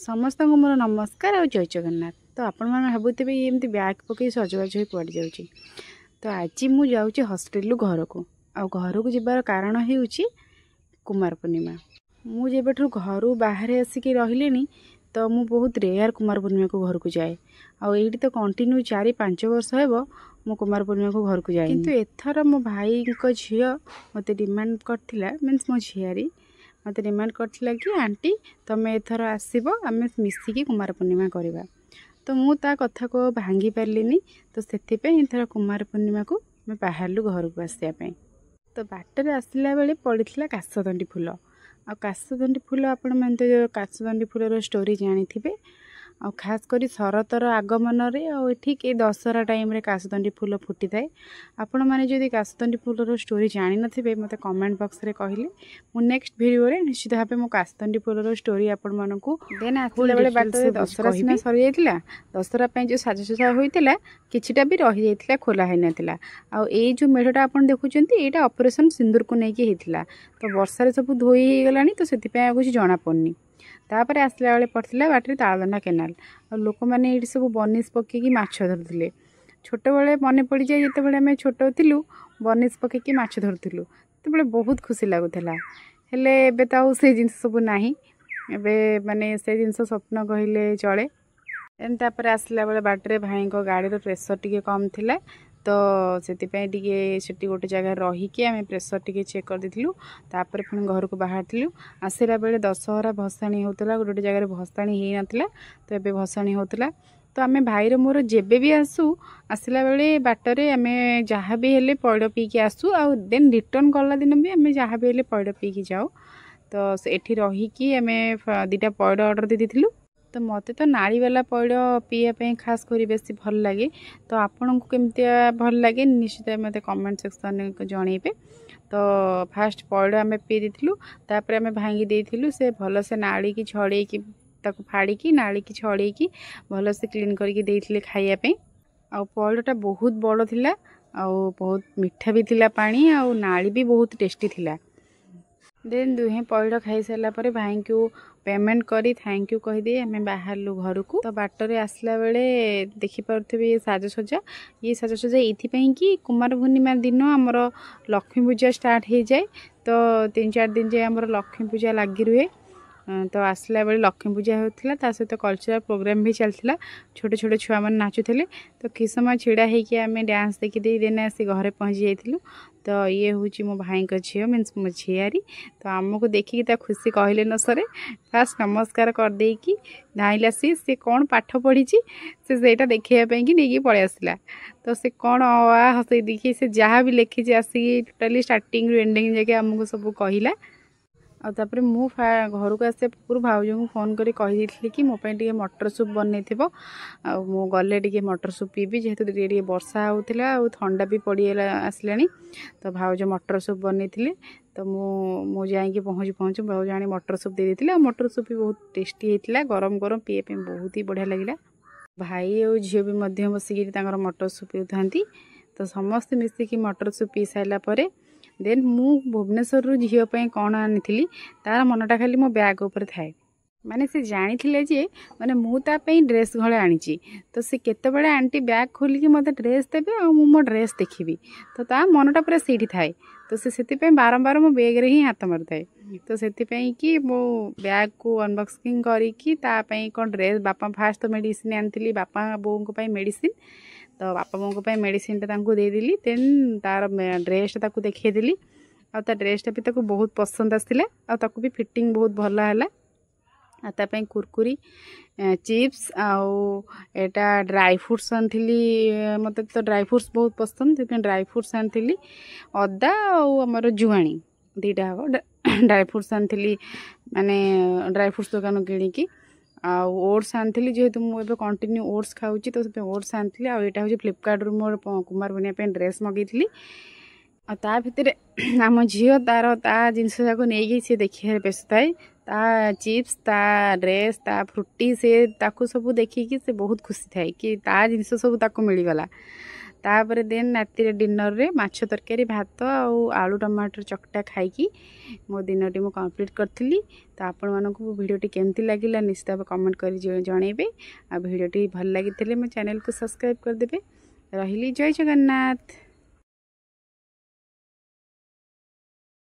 समस्त को मोर नमस्कार और जय जगन्नाथ। तो आपण मैंने भावुथे एमती ब्याग पकई सजबाज हो पड़ जाऊँ। तो आज मुझे जाऊँगी हॉस्टेल घर को घर को जबार कारण हो कुमार पूर्णिमा। मुझे घर बाहर आसिक रही तो मु बहुत रेयर कुमार पूर्णिमा को घर को जाए आईटी तो कंटिन्यू 4-5 वर्ष हो मो कुमार पूर्णिमा को घर को जाए। किंतु एथर मो भाई को झील मत डिमांड करथिला मीन्स मो झियारी मत डिमांड करथिला कि आंटी तमें एथर आसब आम मिसिकी कुमार पूर्णिमा करवा। तो मु ता कथा को भांगी पार्लिनी। तो से एथर कुमार पूर्णिमा को मैं बाहरलु घर को आसापी। तो बाटर आसला बेले पड़ा काशदंडी फूल काशदंडी फूल आपण मैंने तो काशदंडी फूलर स्टोरी जानी थे आ खास करी शरतर आगमन ठीक ये दशहरा टाइम रे काशदंडी फूल फुटी थाए। आपण मैंने जदि काशदंडी फूलर स्टोरी जानी नथिबे मते कमेंट बॉक्स रे कहले मु नेक्स्ट वीडियो रे निश्चित भाबे मो काशदंडी फूलर स्टोरी आपण मानकू देन आखुला बेले बाटे दशहरा सिना सरी जाइतिला दशहरा पय जो साजसजा होइतिला किछिटा भी रहि जाइतिला खोला है नथिला आ ए जो मेढटा आपण देखुचंती एटा ऑपरेशन सिंदूर को नेकी हेतिला। तो वर्षा रे सब धोई हे गलानी तो सेति पय कुछ जणा पड़नी। तापर आसला बेले पड़ता बाटर तालदंडा केनाल और लोक मैंने ये सब बनिश पकईकि माछ धरुले। छोट बेले मन पड़ जाए जिते आम छोट थिलु बनिश पकईकि माछ धरुलु तो बहुत खुशी लगुला। हेले एबे तो से जिनस सब नाही एबे माने से जिनस स्वप्न कहले चले। एन तापर आसला बेले बाटर भाई को गाड़ी प्रेसर टिके कम थिला तो से गोटे जगह रहीकि आम प्रेसर टिके चेक कर देथिलु। तापर पुणी घर को बाहर थिलु आसला बेले दशहरा भसाणी होतला गोटे जगह भसाणी हे नथिला तो एबे भसाणी होतला। तो आम भाईर मोर जेबे भी आसू आसला बेले बाटरे आम जहाँ भी हेले पइड पीकी आसू आ देन रिटर्न गला दिन भी आम जहाँ भी हेले पइड पीकी जाऊ। तो एठी रहीकि आम 2टा पइड ऑर्डर दे दिथिलु। तो मत तो नाड़ी वाला पइड पीवाई खास करी बेसी भल लगे। तो आपण को केमती भल लगे निश्चित मत कमेंट सेक्शन में जनइबे। तो फास्ट पइड आम पी देथिलु तापर आम भांगी देथिलु से भल से नाड़ी की छड़े की ताको फाड़ी की नाड़ी की छड़े की भल से क्लीन करके देथिले खाइया पे। आ पइडटा बहुत बड़ थिला आ बहुत मीठा भी थिला पानी आ नाड़ी भी बहुत टेस्टी थिला। देन दुहे पइड खाई सारा पर भाई को पेमेंट करी थैंक यू कहीदे आम बाहरलु घर को। तो बाटर आसला बेले देखिपे साजसजा ये साजसजा ये कि कुमार पूर्णिमा दिन आमर लक्ष्मी पूजा स्टार्ट हो जाए। तो 3-4 दिन जाए आमर लक्ष्मी पूजा लगी रुहे। तो आसला बेले लक्ष्मी पूजा होता सहित कल्चरल प्रोग्राम भी चलता छोटे छोटे छुआ मैंने नाचुले। तो कि समय छिड़ा होकि आम डांस देखी देन आसी घरे पहुँची जाइलु। तो ये हूँ मो भाई का झील मीन्स मो झियारी। तो आमको देखिकी खुशी कहले न सरे फास्ट नमस्कार करदेकी धाइला सी कौन पाठ पढ़ी से देखापी नहीं पलि आसला। तो से कौन हसई देखी से जहाँ भी लिखी आसिक टोटाली स्टार्टिंग रु एंडिंग जाके आमको सब कहला। आपर मु घर को आसे पूर्व भाउज को फोन करी कही कि मो टे मटर सूप बनई मु गले टे मटर सूप पीबी जेहेतु टे वर्षा होता ठंडा भी पड़ आसला। तो भाउज मटर सूप बनई। तो मु जाकि पहुँचु भाउज आनी मटर सूप दे देते मटर सूप भी बहुत टेस्टी होता गरम गरम पीए बहुत ही बढ़िया लगे। भाई और झील भी बसिक मटर सूप पीता। तो समस्ते मिसिकी मटर सूप पी सारापर देन मु भुवनेश्वर झील कौन आनी तार मनटा खाली मो बैग उपर थाए माने से जानी जे माने मु तापई ड्रेस घले आनी। तो से केतबेले आंटी बैग खोलिकी मत ड्रेस देबे आ मु मो ड्रेस देखिबी तो ता मनटा पूरा सीठी थाए। तो से बारंबार मो बैग रे ही हाथ मारुए। तो से कि मो बैग को अनबॉक्सिंग करी तापई कौन ड्रेस बापा फास्ट तो मेडिसिन आनी बापा बों को मेडिसिन। तो बापा बों को मेडिसिन देदेली देन तार ड्रेसटा देखीदेली आ ड्रेसटा भी ताको बहुत पसंद आसला आ भी फिटिंग बहुत भल है। तापाई कुरकुरी चिप्स आटा ड्राई फ्रूट्स आनी मत तो ड्राई फ्रूट्स बहुत पसंद से ड्राई फ्रूट्स आनी अदा आमर जुआणी 2टा हम ड्राई फ्रूट्स आनी माने ड्राई फ्रूट्स दुकान किणिकी ओट्स आनी जेहेतु मुझे कंटिन्यू ओट्स खाऊँ तो ओट्स आनी आईटा हूँ फ्लिपकार्ट रू मोर कुमार पूर्णिमा ड्रेस मगेली। ता भितर आम झील तार ता जिनस जाक नहीं सी देखिए व्यस्त थाए ता चिप्स ता ड्रेस ता फ्रुटी से ताकू सब देखिकी से बहुत खुशी थाए कि ता जिनस सब ताकू मिलगला। तापर देन राति डिनर रे माछ तरकारी भात आउ आलू टमाटर चकटा खाई मो दिनटी मु कंप्लीट करी। तो आपण मानक भिडियोटी केमती लगिला निश्चित भाव कमेंट कर जनइबे। आ भिडियोटी भल लगी मो चैनल को सब्सक्राइब करदे। रही जय जगन्नाथ।